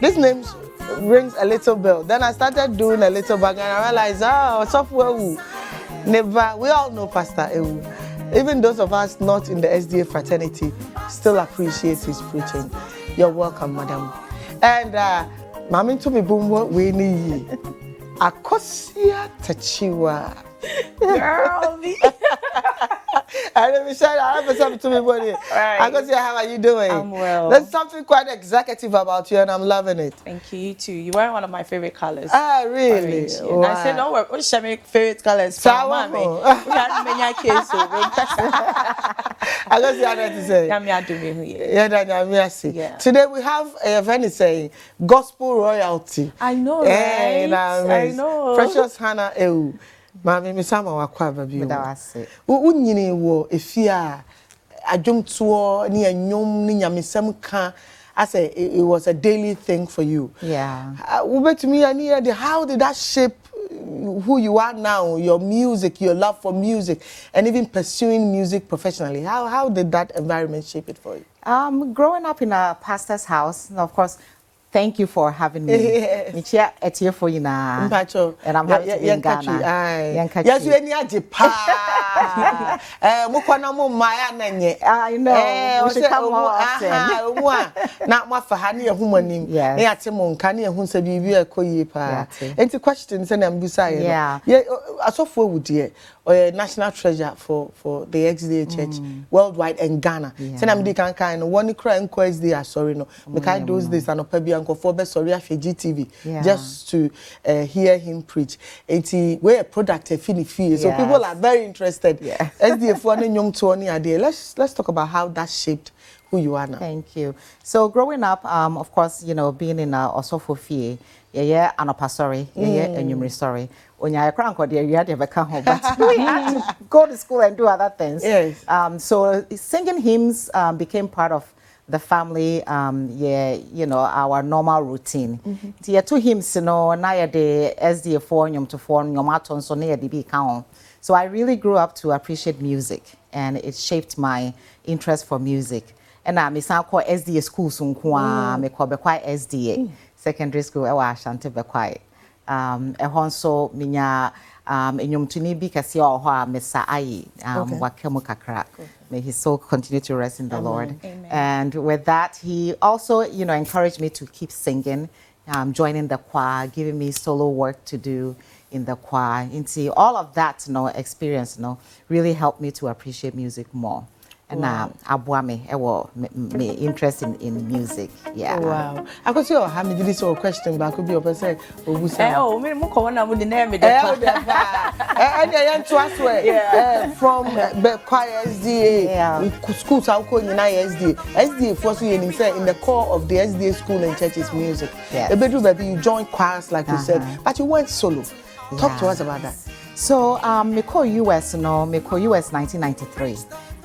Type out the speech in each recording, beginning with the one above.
This name rings a little bell. Then I started doing a little back and I realized, software never. We all know Pastor Ewoo. Even those of us not in the SDA fraternity still appreciate his preaching. You're welcome, madam. And Mami to me bumbo we ni Akosia Tachiwa. Girl, me. I never said I have something to me, buddy. Right. Akosia, how are you doing? I'm well. There's something quite executive about you, and I'm loving it. Thank you, you too. You wear one of my favorite colors. Ah, really? Orange. Wow. And I said, don't worry, what's your favorite colors? Sour. We had many cases. I got the other to say. Yeah. Today we have a very saying gospel royalty. I know, right? I know. Precious Hanna Ewoo. Mami misama wakwa baby. Medawase. Unyini wo efia adwomto ni anyom ni nyamesem ka. I say it was a daily thing for you. Yeah. How did that shape who you are now, your music, your love for music, and even pursuing music professionally? How did that environment shape it for you? Growing up in a pastor's house, of course, thank you for having me. It's here for you now. And I'm happy to be in Ghana. Yes, you any ajipa. Mukwana mo maya nanye. I know. We should come more often. Na mafahani ya humanim. Ne ate mo nka ne hu se bibi ekoyi pa. Enti questions na mbusa ye. Yeah, asofo wudie national treasure for the XDA Church worldwide and Ghana. Say na mdi kan one cry nko XDA sorry no. Me kai those days anopabi for be sorry afi GTV just to hear him preach. Enti we a product fini fee. So people are very interested. SDA for any young to any idea. Let's talk about how that shaped who you are now. Thank you. So growing up, of course, you know, being in Osofo Fie, anopasori, enyumri sorry. Onya ekranko de you had to home, but we had to go to school and do other things. Yes. So singing hymns became part of the family, you know, our normal routine. Two hymns, you know, na de SDA form to form yomaton so near the count. So I really grew up to appreciate music, and it shaped my interest for music. And I call SDA school soon me call bequai SDA secondary school Ashanti bequai. Also minya enyum tuni bi kase o ho a mesa ayi wakemu kakra. May his soul continue to rest in the Lord. Amen. And with that, he also, you know, encouraged me to keep singing, joining the choir, giving me solo work to do in the choir. And see, all of that, you know, experience, you know, really helped me to appreciate music more. And me interest in music. Yeah. Wow. I could see how many this or question, but I could be a person who would say, oh, me mo ko na mo the name and from the choir SDA, schools how call you SDA. SDA force you in the core of the SDA school and churches music. A bedroom baby, you joined choirs like you said, but you went solo. Talk to us about that. So me call US 1993.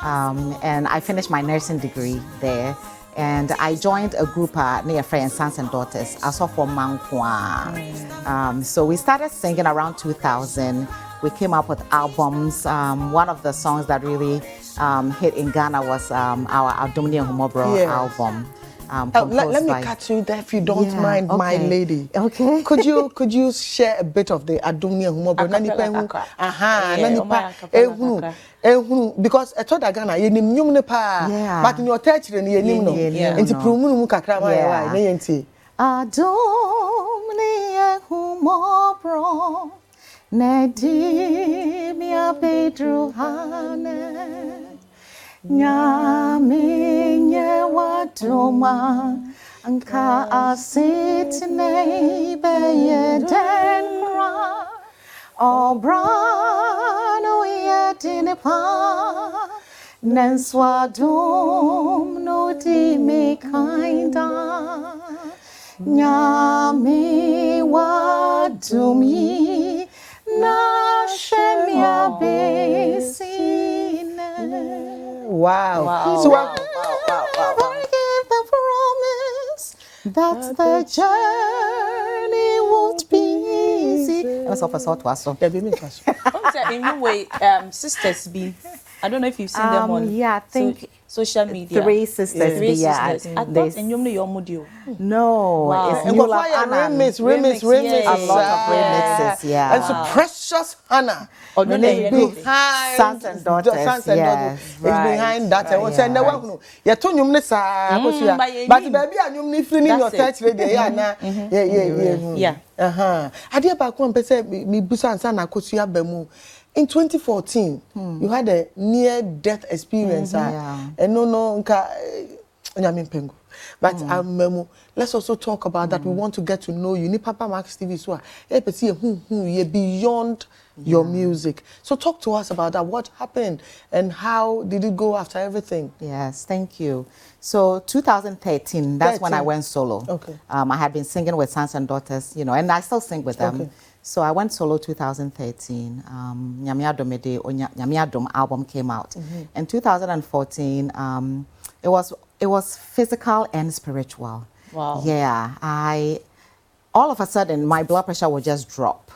And I finished my nursing degree there, and I joined a group near Friends Sons and Daughters, also for Mankwa. So we started singing around 2000. We came up with albums. One of the songs that really hit in Ghana was our Adomni Humobro album. Let me cut you there if you don't mind, my lady. Okay. Could you share a bit of the Adumnia Humobro? Because I thought Ghana you nim nyum ne pa, but in your church you nim no. Enti promu mu kakra ma ya na yenti. Adumnia Humobro na di mi Pedro Hane. Nyame wadoma anka asitne beyedenra obrano yedinepa nenswadom no di me kinda nyame wadomi na shemia besine. Wow. So I give the promise that the journey won't be easy. That's all for sort was so. In way, sisters be I don't know if you've seen them on I think social media. Three sisters. Three sisters. I thought in your modio. No, wow. it's new love. Remix. A lot of remixes, yeah. And so Precious Hanna. Oh, no, behind Sons and Daughters. Yes, it's behind that. I was saying, no, you're too young, but baby, I'm in your church radio. Yeah. I did back one person, me Busan Sana Kosia Bemu. In 2014, you had a near-death experience. And no, but let's also talk about that. We want to get to know you. Ni Papa Max TV so you're beyond your music. So talk to us about that. What happened and how did it go after everything? Yes, thank you. So 2013, that's when I went solo. Okay. I had been singing with Sons and Daughters, you know, and I still sing with them. Okay. So I went solo 2013. Nyame Adom album came out. In 2014, it was physical and spiritual. Wow. Yeah, all of a sudden my blood pressure would just drop.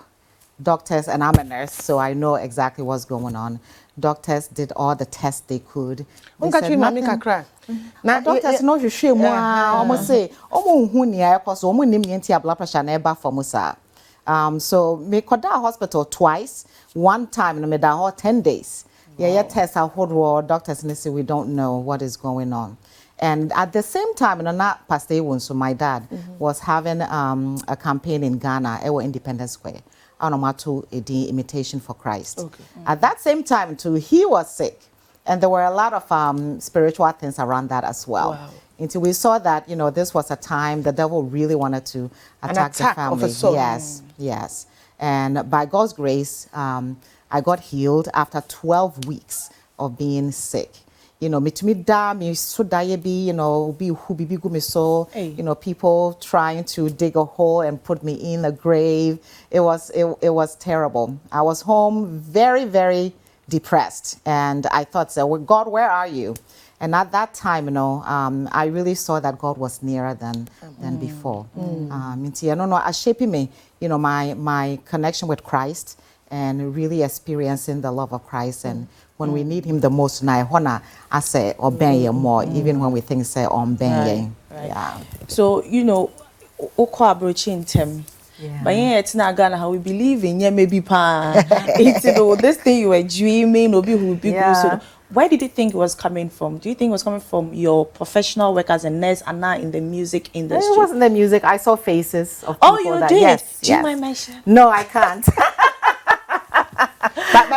Doctors, and I'm a nurse, so I know exactly what's going on. Doctors did all the tests they could. They said nothing. Now Doctors know you share more. Almost say, blood pressure never for Musa. So me koda hospital twice. One time in the 10 days. Yeah, tests are hold doctors and they say we don't know what is going on. And at the same time, not Pastor Ewoo, so my dad was having a campaign in Ghana, Ewo Independence Square, Anomato Edi Imitation for Christ. Okay. At that same time too, he was sick. And there were a lot of spiritual things around that as well. Wow. Until we saw that, this was a time the devil really wanted to attack the family. Of a soul. Yes, yes. And by God's grace, I got healed after 12 weeks of being sick. Me so people trying to dig a hole and put me in a grave. It was terrible. I was home very, very depressed, and I thought, so, well, God, where are you? And at that time, I really saw that God was nearer than before. Shaping me, my connection with Christ and really experiencing the love of Christ. And when we need Him the most, I say, obey more, even when we think say obey. Yeah. So but yeah, it's not Ghana how we believe in. Yeah, maybe this thing you were dreaming, or who be good. So where did you think it was coming from? Do you think it was coming from your professional work as a nurse and now in the music industry? It wasn't the music. I saw faces of people. Oh, you did? Yes. Do you mind mentioning? No, I can't.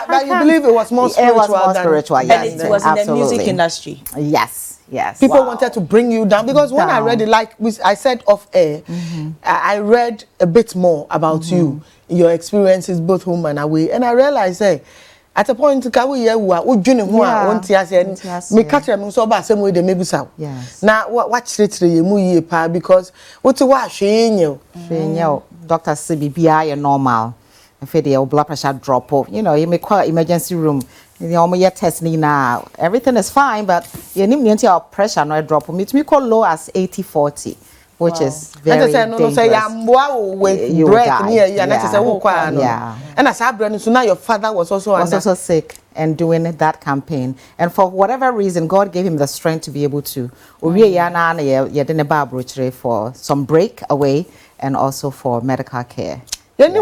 but you believe it was more spiritual? It was more spiritual, yes. And it was in the music industry? Yes, yes. People wanted to bring you down because when I read it, like I said off air, I read a bit more about you, your experiences both home and away, and I realized, hey, at a point, me catch them so bad same way they maybe so. Yes. Now what you because what's you? Doctor CBBI normal. If your blood pressure drop off, you may call emergency room. Test now. Everything is fine, but your pressure no drop. Me call low as 80/40, which is very dangerous. You yeah. And as I brand, so now your father was also sick and doing that campaign. And for whatever reason, God gave him the strength to be able to. For some break away and also for medical care. And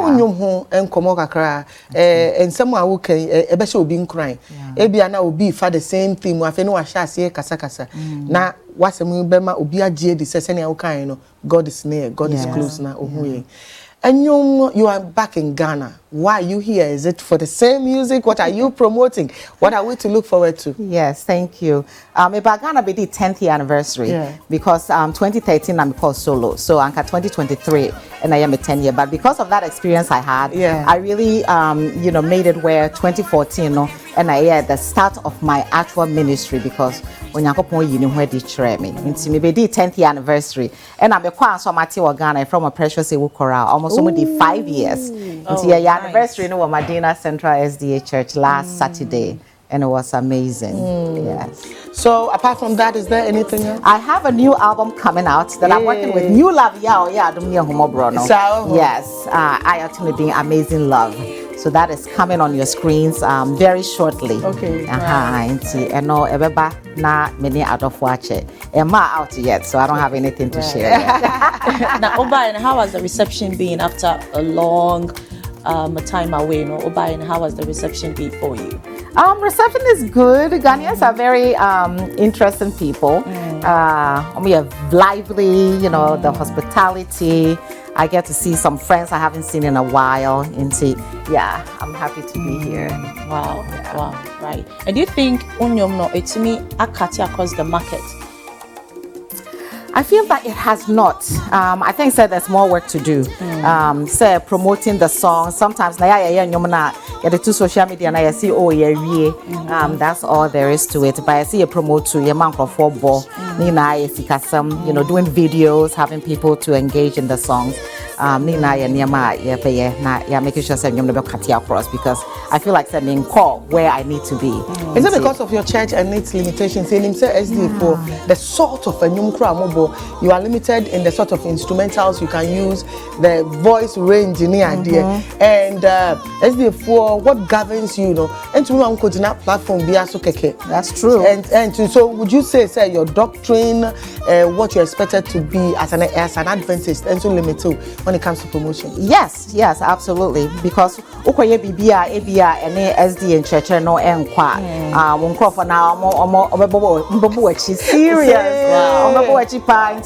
someone who can especially be crying. Ebiana will be for the same thing. I know I shall say kasa. Now what's a bema ubia the session God is near, God is close now. And you are back in Ghana. Why are you here? Is it for the same music? What are you promoting? What are we to look forward to? Yes, thank you. About Ghana be the 10th year anniversary because 2013 I'm called solo. So Anka 2023 and I am a 10 year. But because of that experience I had, I really made it where 2014 and I at the start of my actual ministry because when you where they train me. It's maybe the 10th year anniversary. And I'm a quite so Ghana from a Precious Hanna Ewoo choral almost only 5 years. Anniversary in Medina Central SDA Church last Saturday, and it was amazing. Yes. So apart from that, is there anything else? I have a new album coming out that I'm working with New Love. Yes, I actually doing Amazing Love. So that is coming on your screens very shortly. Okay. And no, ebeba na many out of watch it. I'm not out yet, so I don't have anything to share yet. Now, Oba, and how has the reception been after a long time away? No, Oba, and how has the reception been for you? Reception is good. Ghanaians are very interesting people. We are lively, you know, the hospitality. I get to see some friends I haven't seen in a while. And see, yeah, I'm happy to be here. Wow, wow, right. And do you think Unyom no etimi akati across the market? I feel that it has not. I think there's more work to do. Say promoting the song. Sometimes na the social media na see that's all there is to it. But I see a promote to your man for football. You know, doing videos, having people to engage in the songs. Making sure I'm going across because I feel like sending call where I need to be. Is it because of your church and its limitations? In SD for the sort of a mobile, you are limited in the sort of instrumentals you can use, the voice range in the idea, and SD4 what governs you know. And to me, I'm going to that platform be so keke. That's true. And so would you say your doctrine, what you expected to be as an Adventist, and so limited when it comes to promotion? Yes, absolutely. Because Ukoye Bibia, Ebia, and SD and church no enkwa. One crop for now, she's serious.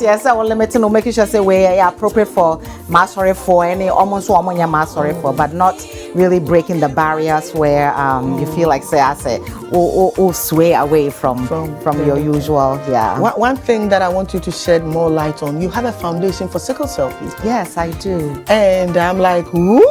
Yes, I will limit to making sure say we are appropriate for mastery for any almost one mastery for, but not really breaking the barriers where you feel like say sway away from your usual. Yeah. One thing that I want you to shed more light on, you have a foundation for sickle cell people. Yes, I do. And I'm like, woo!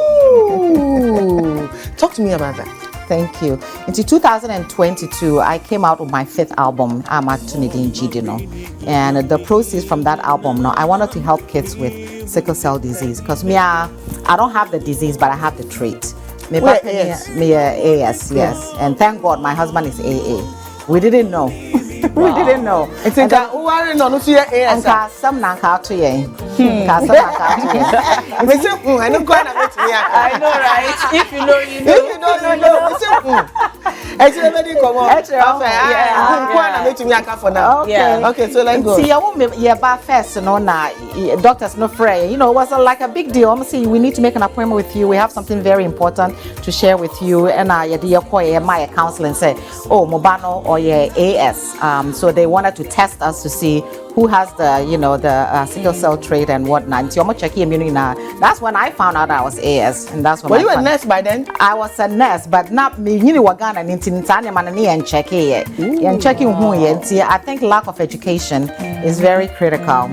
Talk to me about that. Thank you. Into 2022, I came out with my 5th album, Amatunidin Jidino. And the proceeds from that album, I wanted to help kids with sickle cell disease. Because I don't have the disease, but I have the trait. AS. AS, yes. And thank God my husband is AA. We didn't know. We didn't know. It's in that AS. Some nanka to ye. I know, right? If you know, you know. If you don't know. Okay, so let's go. See, I won't be first, doctors no fray. You know, it was like a big deal. I'm saying we need to make an appointment with you. We have something very important to share with you. And my counselor said, oh, Mobano or AS. So they wanted to test us to see who has the, the sickle cell trait and whatnot. That's when I found out I was AS, and that's when. Were you a nurse by then? I was a nurse, but not me. I think lack of education is very critical.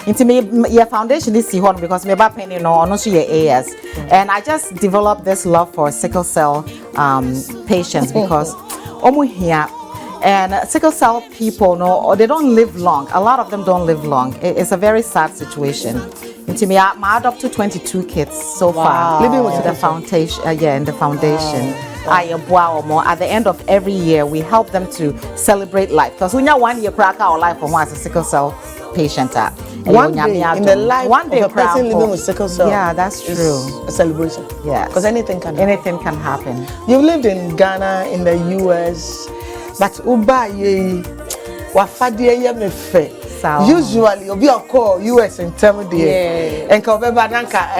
Into me, your foundation is here because me back also your AS, and I just developed this love for sickle cell patients because here. And sickle cell people, they don't live long. A lot of them don't live long. It's a very sad situation. Into me, I adopted 22 kids so far. Living with the foundation, in the foundation. At the end of every year, we help them to celebrate life. Because we know 1 year crack our life for one as a sickle cell patient. One day in the life of a person living with sickle cell. Yeah, that's true. A celebration. Yeah. Because anything can happen. Anything can happen. You've lived in Ghana, in the US. But Uba ye wafadie ye me fe. Usually obi call US in term there. And cover bananka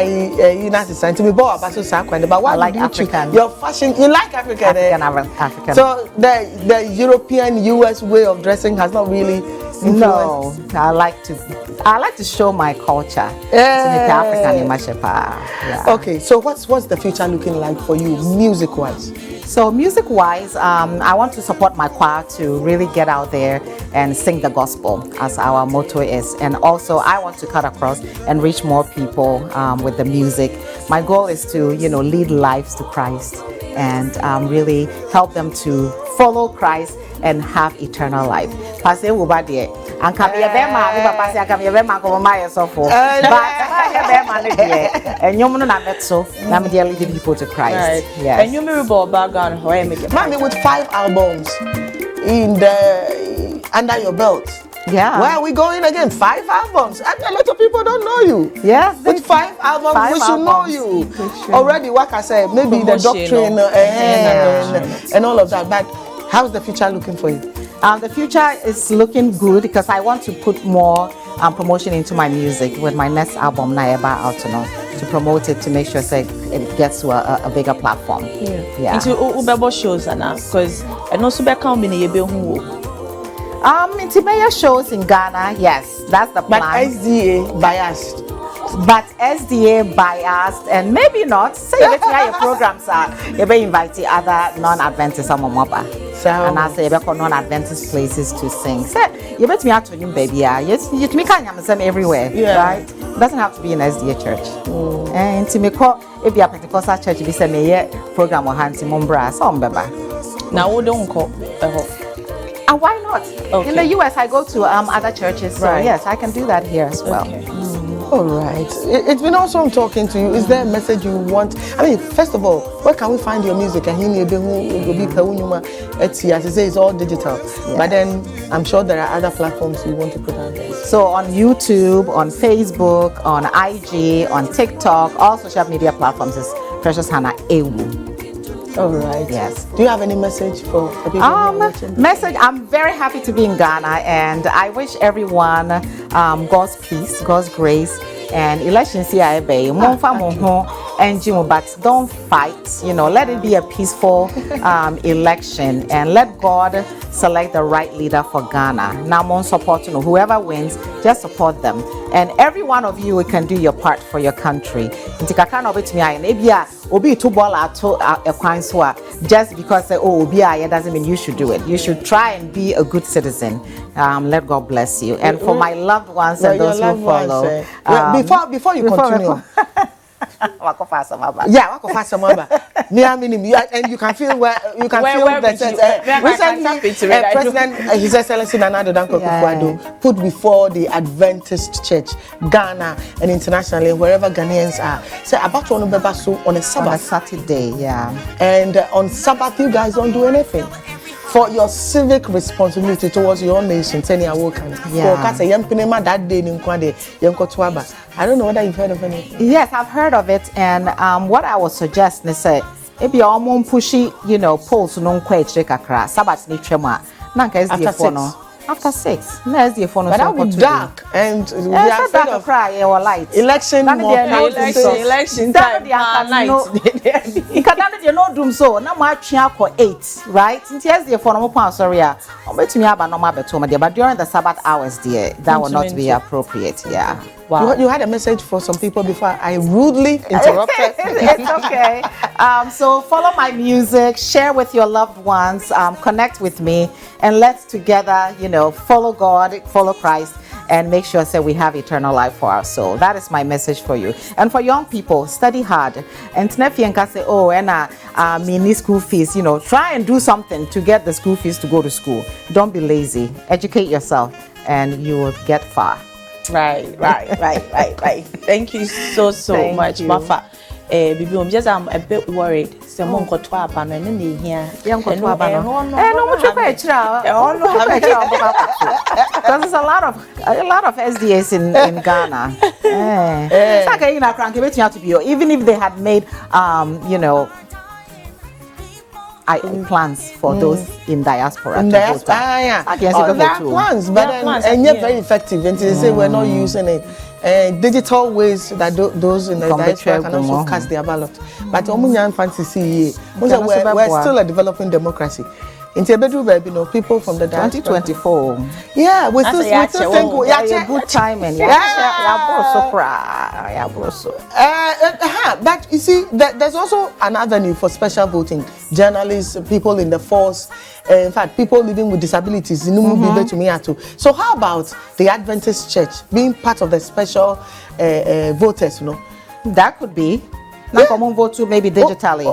United States me bo abaso sakwande. But why like African? Your fashion, you like African. African. So the European US way of dressing has not really influenced. No, I like to show my culture. Okay, so what's the future looking like for you music wise? So music-wise, I want to support my choir to really get out there and sing the gospel, as our motto is. And also, I want to cut across and reach more people with the music. My goal is to, lead lives to Christ and really help them to follow Christ and have eternal life. Pastor Ubadie, and come here, Pastor, come here, and you know, leading people to Christ. Right. Yes. And you memorable background, how I make it. Mommy with 5 albums under your belt. Yeah. Where are we going again? 5 albums. And a lot of people don't know you. Yes. With 5 albums. We should know you already. Like I said, maybe the doctrine and all of that. But how's the future looking for you? The future is looking good because I want to put more promotion into my music with my next album, Naeba Out, to promote it, to make sure it gets to a bigger platform. Yeah. Into Ubebo shows, because and also back home in into major shows in Ghana, yes, that's the plan. But SDA biased. But SDA biased, and maybe not. Say so your programs are you be inviting other non-Adventist and I say non-Adventist places to sing. Say you bet me out to you, baby. Yes, you to me can everywhere, right? It doesn't have to be an SDA church. And to me call if you are Pentecostal church, you say me program or hands Mombra, some beba. Now we don't call. And why not? Okay. In the US, I go to other churches, so yes, I can do that here as well. Okay. All right. It's been awesome talking to you. Is there a message you want? I mean, first of all, where can we find your music? And it's all digital. Yes. But then I'm sure there are other platforms you want to put out there. So on YouTube, on Facebook, on IG, on TikTok, all social media platforms is Precious Hanna Ewoo. All right. Yes. Do you have any message for the people watching? Message. I'm very happy to be in Ghana, and I wish everyone God's peace, God's grace, and elections here. But don't fight. Let it be a peaceful election, and let God select the right leader for Ghana. Now, I'm on support. Whoever wins, just support them. And every one of you can do your part for your country. Just because doesn't mean you should do it. You should try and be a good citizen. Let God bless you. And for my loved ones and those who follow. Before you continue. Yeah, and you can feel recently President His Excellency Nana Addo Dankwa Akufo-Addo put before the Adventist Church, Ghana and internationally, wherever Ghanaians are, say about on a Sabbath. On a Saturday, yeah. And on Sabbath you guys don't do anything. For your civic responsibility towards your nation, I don't know whether you've heard of it. Yes, I've heard of it, and what I would suggest is say, if you're almost pushy, polls no kakra, Sabbath ni trema, nanka is the phone. After 6, no is the phone. But that would be dark, and we are afraid of cry or light. Election time. You know doom so. Now my chia for 8, right? Since yes the phone mo sorry ah. Bet me aba normal beto but during the Sabbath hours there, that will not be appropriate. Yeah. Wow. You had a message for some people before I rudely interrupted. It's okay. So follow my music, share with your loved ones, connect with me, and let's together, follow God, follow Christ, and make sure that we have eternal life for our soul. That is my message for you. And for young people, study hard. And Tnefienka say, mini school fees, try and do something to get the school fees to go to school. Don't be lazy. Educate yourself, and you will get far. Right. Thank you so much, Mafa. Bibi, I'm a bit worried. Someone got to happen and then they hear. Because there's a lot of SDAs in Ghana. It's like to be, even if they had made plans for those in diaspora. There are plans, but and yet very effective. And they say we're not using it. Digital ways that those in the diaspora can also cast their ballot. But fancy we're still a developing democracy. In Tebedu, people from the diaspora. 2024. Yeah, we still think we are a good timing. But you see, there's also an avenue for special voting. Journalists, people in the force, in fact, people living with disabilities. So how about the Adventist Church being part of the special voters? That could be. Vote maybe digitally.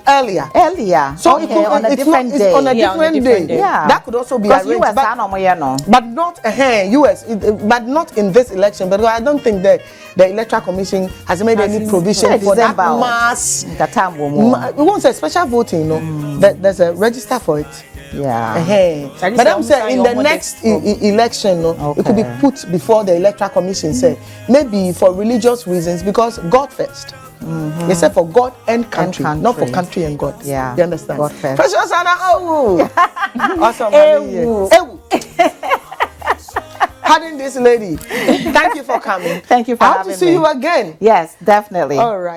Earlier. So on a different day. On a different day. Yeah. That could also be arranged. But not US. But not in this election. But I don't think that the Electoral Commission has made any provision for that mass. We won't say special voting. There's a register for it. Yeah. But I'm saying in the next election, it could be put before the Electoral Commission, say, maybe for religious reasons, because God first. They say for God and country, not for country and God. Yeah. You understand? God first. Precious Hanna Ewoo. Awesome. Ewoo. Having this lady. Thank you for coming. Thank you for having me. I hope to see you again. Yes, definitely. All right.